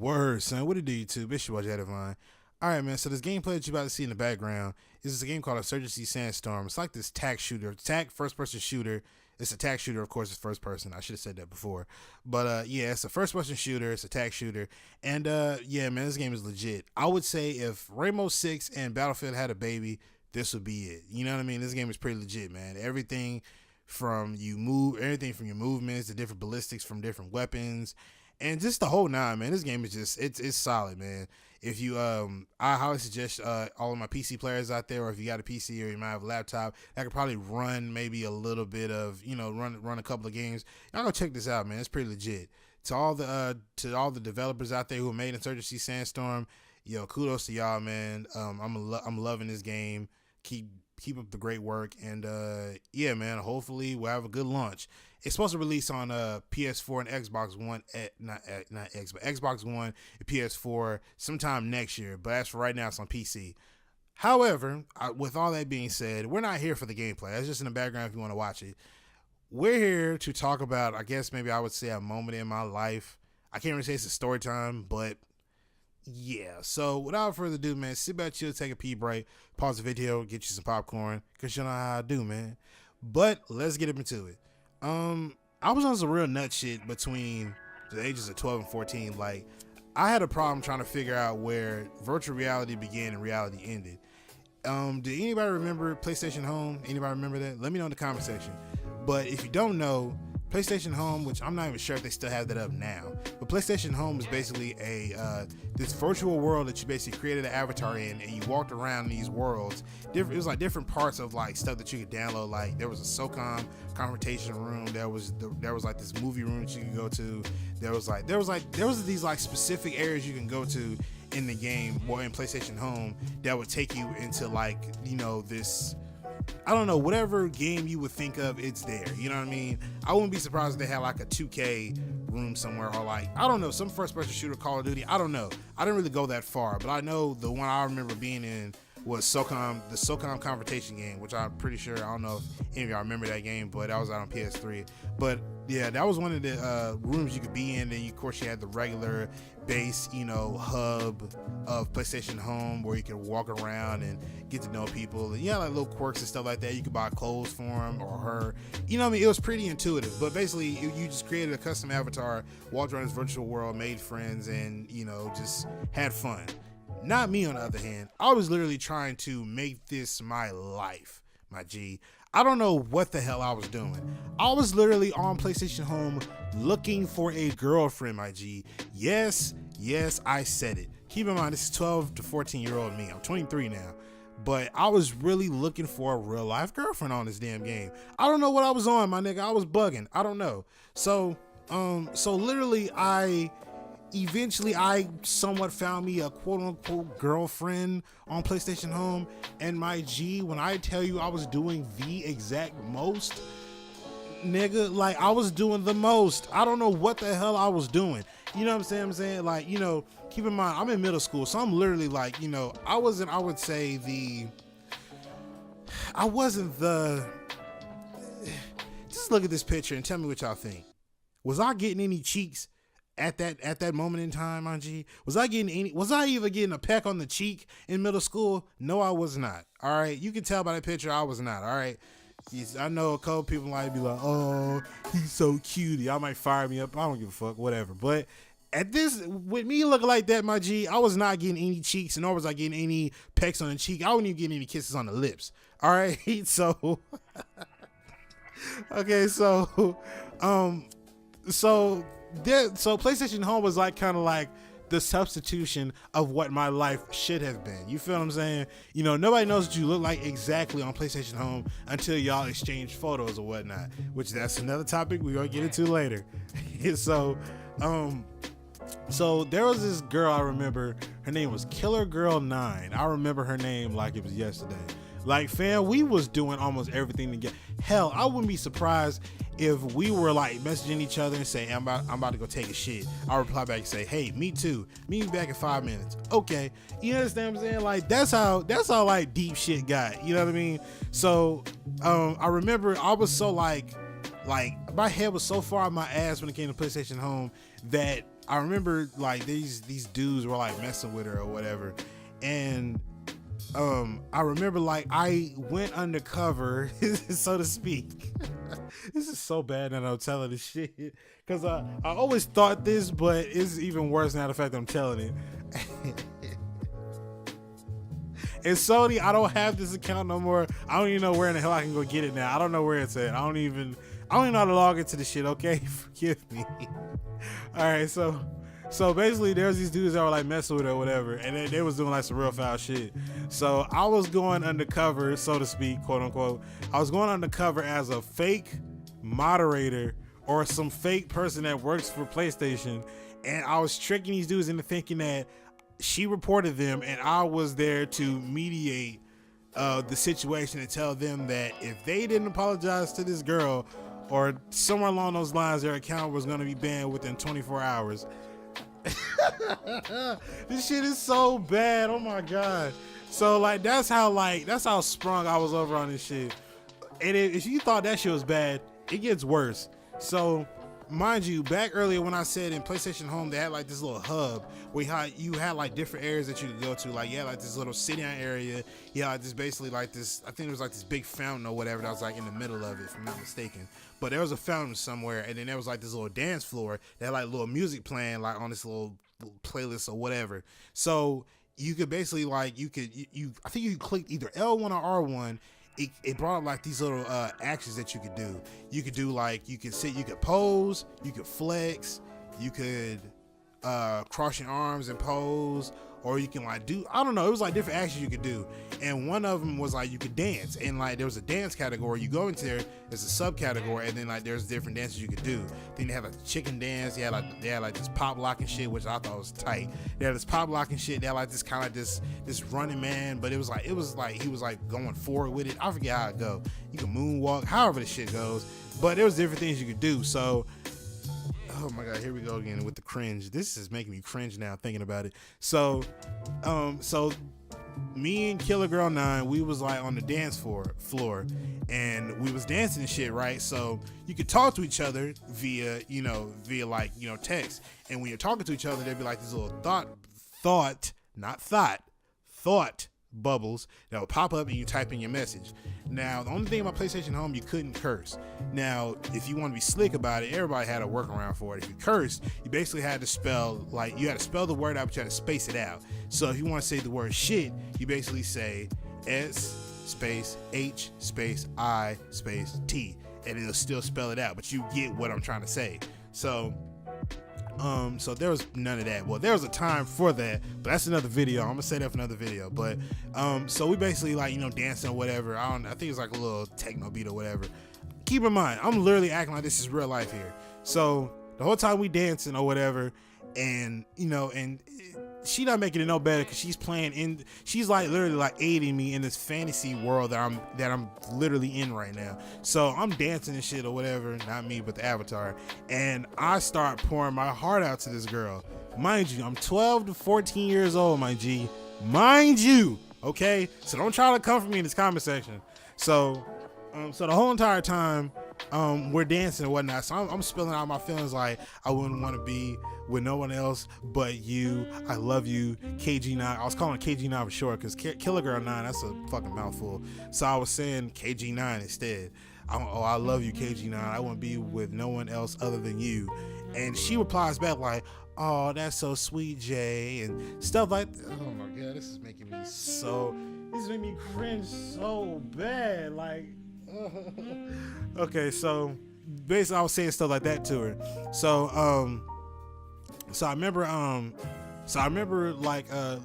Word, son. What it do, YouTube? It's your boy, Jadavine. All right, man. So this gameplay that you're about to see in the background is a game called Insurgency Sandstorm. It's like this tac shooter, tac first-person shooter. It's a tac shooter, of course. It's first person. I should have said that before, but yeah, it's a first-person shooter. It's a tac shooter, and yeah, man, this game is legit. I would say if Rainbow Six and Battlefield had a baby, this would be it. You know what I mean? This game is pretty legit, man. Everything from your movements, the different ballistics from different weapons, and just the whole nine, man. This game is just it's solid, man. If you I highly suggest all of my PC players out there, or if you got a PC or you might have a laptop that could probably run maybe a little bit of, run a couple of games, y'all go check this out, man. It's pretty legit. To all the developers out there who made Insurgency Sandstorm, kudos to y'all, man. I'm loving this game. Keep up the great work, and yeah, man, hopefully we'll have a good launch. It's supposed to release on PS4 and Xbox One, Xbox One and PS4 sometime next year, but as for right now, it's on PC. However, with all that being said, we're not here for the gameplay. That's just in the background if you want to watch it. We're here to talk about, I guess maybe I would say, a moment in my life. I can't really say it's a story time, but yeah, so without further ado, man, sit back, chill, take a pee break, pause the video, get you some popcorn, because you know how I do, man. But let's get up into it. I was on some real nut shit between the ages of 12 and 14. Like, I had a problem trying to figure out where virtual reality began and reality ended. Did anybody remember PlayStation Home? Anybody remember that? Let me know in the comment section. But if you don't know, PlayStation Home, which I'm not even sure if they still have that up now, but PlayStation Home is basically this virtual world that you basically created an avatar in, and you walked around these worlds. It was like different parts of like stuff that you could download. Like there was a SOCOM confrontation room. There was like this movie room that you could go to. There was these like specific areas you can go to in the game or in PlayStation Home that would take you into like this. I don't know, whatever game you would think of, it's there. You know what I mean? I wouldn't be surprised if they had like a 2K room somewhere, or like, I don't know, some first-person shooter, Call of Duty. I don't know. I didn't really go that far, but I know the one I remember being in was the SOCOM confrontation game, which I'm pretty sure, I don't know if any of y'all remember that game, but that was out on PS3. But yeah, that was one of the rooms you could be in. And of course you had the regular base, hub of PlayStation Home where you could walk around and get to know people. And like little quirks and stuff like that. You could buy clothes for him or her. You know what I mean? It was pretty intuitive, but basically you just created a custom avatar, walked around this virtual world, made friends, and just had fun. Not me, on the other hand. I was literally trying to make this my life, my G. I don't know what the hell I was doing. I was literally on PlayStation Home looking for a girlfriend, my G. Yes, I said it. Keep in mind, this is 12 to 14-year-old me. I'm 23 now. But I was really looking for a real life girlfriend on this damn game. I don't know what I was on, my nigga. I was bugging. I don't know. So literally eventually I somewhat found me a quote unquote girlfriend on PlayStation Home, and my G, when I tell you I was doing the exact most, nigga, like I was doing the most. I don't know what the hell I was doing. You know what I'm saying? Like, keep in mind, I'm in middle school, so I'm literally like, I wasn't the, just look at this picture and tell me what y'all think. Was I getting any cheeks at that moment in time, my G? Was I even getting a peck on the cheek in middle school? No, I was not. All right. You can tell by that picture I was not. All right. I know a couple people might be like, oh, he's so cute. Y'all might fire me up. I don't give a fuck, whatever. But with me looking like that, my G, I was not getting any cheeks, nor was I getting any pecks on the cheek. I wasn't even getting any kisses on the lips. All right. So, okay. So PlayStation Home was like kind of like the substitution of what my life should have been. You feel what I'm saying? Nobody knows what you look like exactly on PlayStation Home until y'all exchange photos or whatnot, which that's another topic we're gonna get into later. So there was this girl I remember. Her name was Killer Girl 9. I remember her name like it was yesterday. Like, fam, we was doing almost everything together. Hell, I wouldn't be surprised if we were like messaging each other and say, I'm about to go take a shit. I'll reply back and say, hey, me too. Meet me back in 5 minutes. Okay. You understand what I'm saying? Like, that's how like deep shit got. You know what I mean? So I remember I was so like my head was so far out my ass when it came to PlayStation Home that I remember like these dudes were like messing with her or whatever, and I remember like I went undercover, so to speak. This is so bad that I'm telling this shit, because I always thought this, but it's even worse now the fact that I'm telling it. And Sony, I don't have this account no more. I don't even know where in the hell I can go get it now. I don't know where it's at. I don't even know how to log into the shit. Okay, forgive me. All right, so basically, there's these dudes that were like messing with her or whatever, and they was doing like some real foul shit. So I was going undercover, so to speak, quote unquote. I was going undercover as a fake moderator or some fake person that works for PlayStation, and I was tricking these dudes into thinking that she reported them, and I was there to mediate the situation and tell them that if they didn't apologize to this girl or somewhere along those lines, their account was going to be banned within 24 hours. This shit is so bad. Oh my god. So like that's how sprung I was over on this shit. And if you thought that shit was bad, it gets worse. So mind you, back earlier when I said in PlayStation Home they had like this little hub where you had like different areas that you could go to. Like you had like this little sit-down area. You had like this basically like this, I think it was like this big fountain or whatever that was like in the middle of it, if I'm not mistaken. But there was a fountain somewhere, and then there was like this little dance floor that had like little music playing like on this little playlist or whatever. So you could basically like you I think you clicked either L1 or R1. It brought up like these little actions that you could do. You could do like you could sit, you could pose, you could flex, you could cross your arms and pose, or you can like do, I don't know, it was like different actions you could do. And one of them was like you could dance, and like there was a dance category. You go into there, there's a subcategory, and then like there's different dances you could do. Then they had like the chicken dance. They had like this pop locking shit, which I thought was tight. They had this pop locking shit. They had like this kind of like this running man, but it was like he was like going forward with it. I forget how it go. You can moonwalk, however the shit goes. But there was different things you could do. So oh my god, here we go again with the cringe. This is making me cringe now thinking about it. So me and Killer Girl 9, we was like on the dance floor, and we was dancing and shit, right? So you could talk to each other via like text, and when you're talking to each other, there'd be like this little thought bubbles that would pop up, and you type in your message. Now the only thing about PlayStation Home, you couldn't curse. Now if you want to be slick about it, everybody had a workaround for it. If you cursed, you basically had to spell the word out, but you had to space it out. So if you want to say the word shit, you basically say S space H space I space T, and it'll still spell it out, but you get what I'm trying to say. So there was none of that. Well, there was a time for that, but that's another video. I'm gonna say that for another video. But so we basically like dancing or whatever. I think it's like a little techno beat or whatever. Keep in mind, I'm literally acting like this is real life here. So the whole time we dancing or whatever, and and she not making it no better because she's like literally like aiding me in this fantasy world that I'm literally in right now. So I'm dancing and shit or whatever, not me but the avatar, and I start pouring my heart out to this girl. Mind you, I'm 12 to 14 years old, my G. Mind you, okay? So don't try to come for me in this comment section. So the whole entire time we're dancing and whatnot, so I'm spilling out my feelings like I wouldn't want to be with no one else but you. I love you, KG9. I was calling KG9 for short because Killer Girl 9, that's a fucking mouthful. So I was saying KG9 instead. I love you, KG9. I wouldn't be with no one else other than you. And she replies back like, oh, that's so sweet, Jay, and stuff like that. Oh my god, this is making me cringe so bad. Like okay, so basically I was saying stuff like that to her. So I remember like I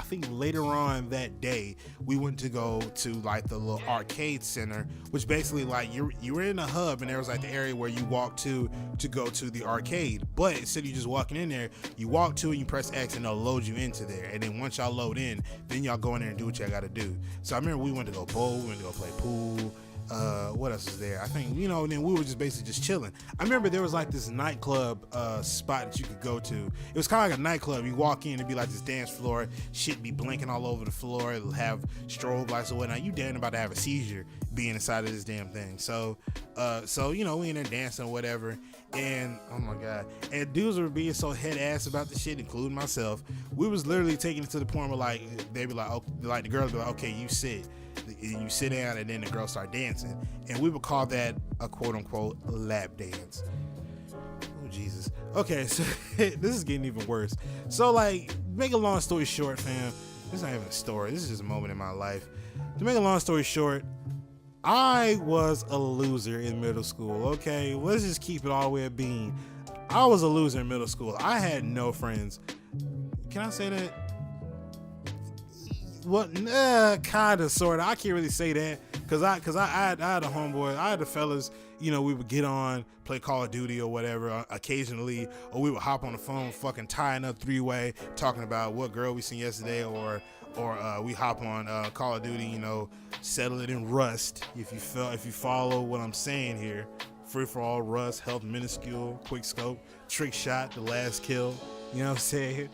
think later on that day we went to go to like the little arcade center, which basically like you were in a hub, and there was like the area where you walk to go to the arcade. But instead of you just walking in there, you walk to it, you press X, and they'll load you into there. And then once y'all load in, then y'all go in there and do what y'all gotta do. So I remember we went to go bowl, we went to go play pool. What else is there? I think, you know, and then we were just basically just chilling. I remember there was like this nightclub spot that you could go to. It was kind of like a nightclub. You walk in, it'd be like this dance floor, shit be blinking all over the floor. It'll have strobe lights or whatnot. You damn about to have a seizure being inside of this damn thing. So you know, we in there dancing or whatever. And oh my god, and dudes were being so head ass about the shit, including myself. We was literally taking it to the point where like they'd be like, oh, like the girls be like, okay, you sit. And you sit down, and then the girls start dancing, and we would call that a quote-unquote lap dance. Oh Jesus. Okay, so this is getting even worse. So like, make a long story short, fam, this is not even a story, this is just a moment in my life. To make a long story short, I was a loser in middle school. Okay, let's just keep it all the way at being. I was a loser in middle school. I had no friends. Can I say that? What? Kind of, sort of. I can't really say that because I had a homeboy. I had the fellas. You know, we would get on, play Call of Duty or whatever occasionally, or we would hop on the phone, fucking tying up three-way, talking about what girl we seen yesterday, or we hop on Call of Duty. You know, settle it in Rust. If you follow what I'm saying here, free for all, Rust, health, minuscule, quick scope, trick shot, the last kill. You know what I'm saying?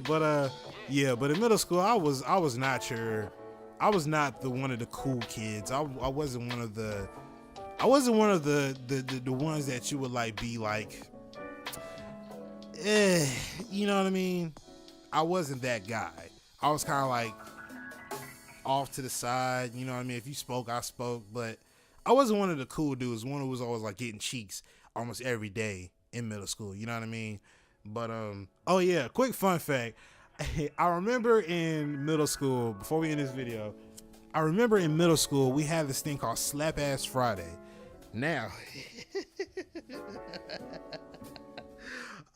But yeah, but in middle school, I was not the one of the cool kids. I wasn't one of the ones that you would like be like, you know what I mean? I wasn't that guy. I was kind of like off to the side, you know what I mean? If you spoke, I spoke, but I wasn't one of the cool dudes, one who was always like getting cheeks almost every day in middle school, you know what I mean? But oh yeah, quick fun fact. I remember in middle school, before we end this video, I remember in middle school we had this thing called Slap Ass Friday. Now,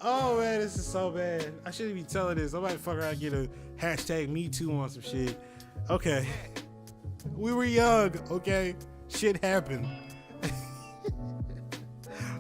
oh man, this is so bad. I shouldn't be telling this. I'm about to fuck around and get a hashtag Me Too on some shit. Okay, we were young. Okay, shit happened.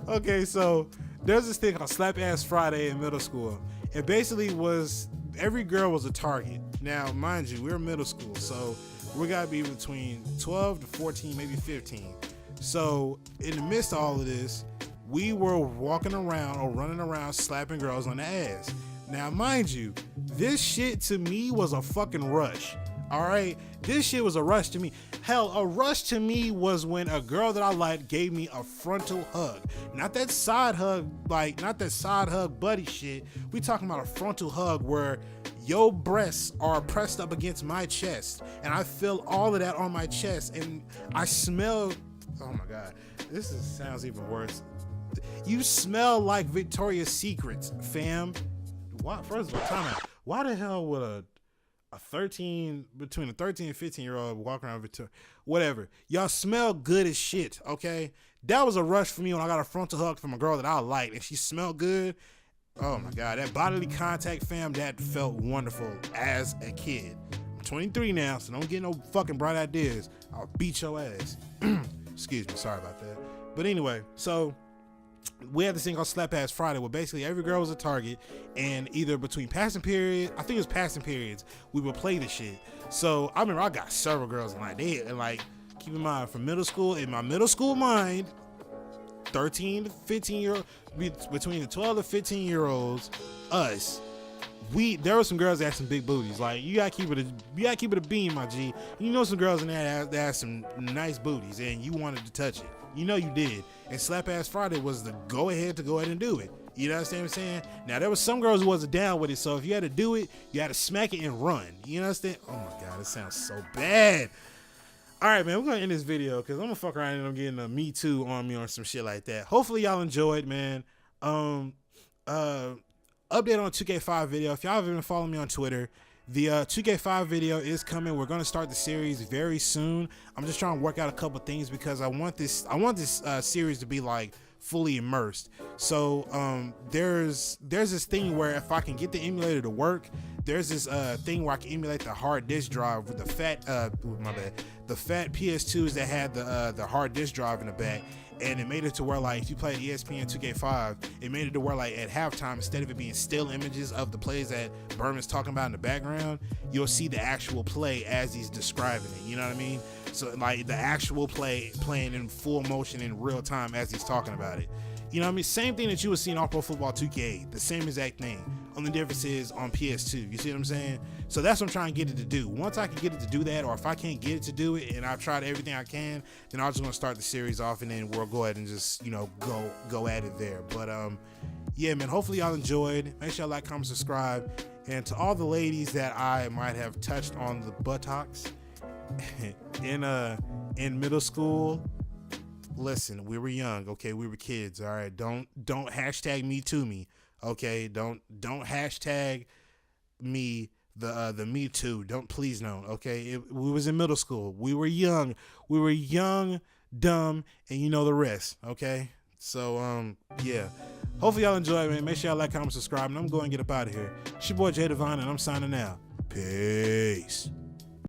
Okay, so there's this thing called Slap Ass Friday in middle school. It basically was every girl was a target. Now, mind you, we're middle school, so we gotta be between 12 to 14, maybe 15. So in the midst of all of this, we were walking around or running around slapping girls on the ass. Now, mind you, this shit to me was a fucking rush. All right, this shit was a rush to me. Hell, a rush to me was when a girl that I liked gave me a frontal hug. Not that side hug, like not that side hug buddy shit. We talking about a frontal hug where your breasts are pressed up against my chest, and I feel all of that on my chest, and I smell. Oh my god, sounds even worse. You smell like Victoria's Secrets, fam. Why? First of all, time out. Why the hell would a 13 and 15-year-old walk around Victoria? Whatever. Y'all smell good as shit. Okay, that was a rush for me when I got a frontal hug from a girl that I liked, and she smelled good. Oh my god, that bodily contact, fam, that felt wonderful as a kid. I'm 23 now, so don't get no fucking bright ideas. I'll beat your ass. Excuse me, sorry about that. But anyway, so we had this thing called Slap Ass Friday where basically every girl was a target, and either between passing periods, I think it was passing periods, we would play the shit. So I remember I got several girls in my day, and like, keep in mind, from middle school, in my middle school mind, 13 to 15 year old, between the 12 to 15 year olds, us, there were some girls that had some big booties. Like, you gotta keep it a beam, my G. You know some girls in there that had some nice booties, and you wanted to touch it. You know you did. And Slap Ass Friday was the go ahead and do it. You understand what I'm saying? Now, there was some girls who wasn't down with it, so if you had to do it, you had to smack it and run. You understand? Oh my god, this sounds so bad. All right, man, we're gonna end this video because I'm gonna fuck around and I'm getting a Me Too on me or some shit like that. Hopefully y'all enjoyed, man. Update on 2K5 video. If y'all haven't been following me on Twitter, the 2K5 video is coming. We're gonna start the series very soon. I'm just trying to work out a couple things because I want this series to be like fully immersed. So there's this thing where if I can get the emulator to work, there's this thing where I can emulate the hard disk drive with the fat PS2s that had the hard disk drive in the back. And it made it to where, like, if you play ESPN 2K5, it made it to where, like, at halftime, instead of it being still images of the plays that Berman's talking about in the background, you'll see the actual play as he's describing it. You know what I mean? So, like, the actual play playing in full motion in real time as he's talking about it. You know what I mean? Same thing that you would see in All Pro Football 2K, the same exact thing. Only difference is on PS2. You see what I'm saying? So that's what I'm trying to get it to do. Once I can get it to do that, or if I can't get it to do it and I've tried everything I can, then I'm just gonna start the series off, and then we'll go ahead and just, you know, go at it there. But yeah, man, hopefully y'all enjoyed. Make sure y'all like, comment, subscribe. And to all the ladies that I might have touched on the buttocks in middle school, listen, we were young, okay? We were kids, all right? Don't hashtag me to me, okay? Don't hashtag me the me too. Please no, okay? We was in middle school. We were young, dumb, and you know the rest, okay? So yeah. Hopefully y'all enjoy it, man. Make sure y'all like, comment, subscribe, and I'm going to get up out of here. It's your boy Jay Devine, and I'm signing out. Peace.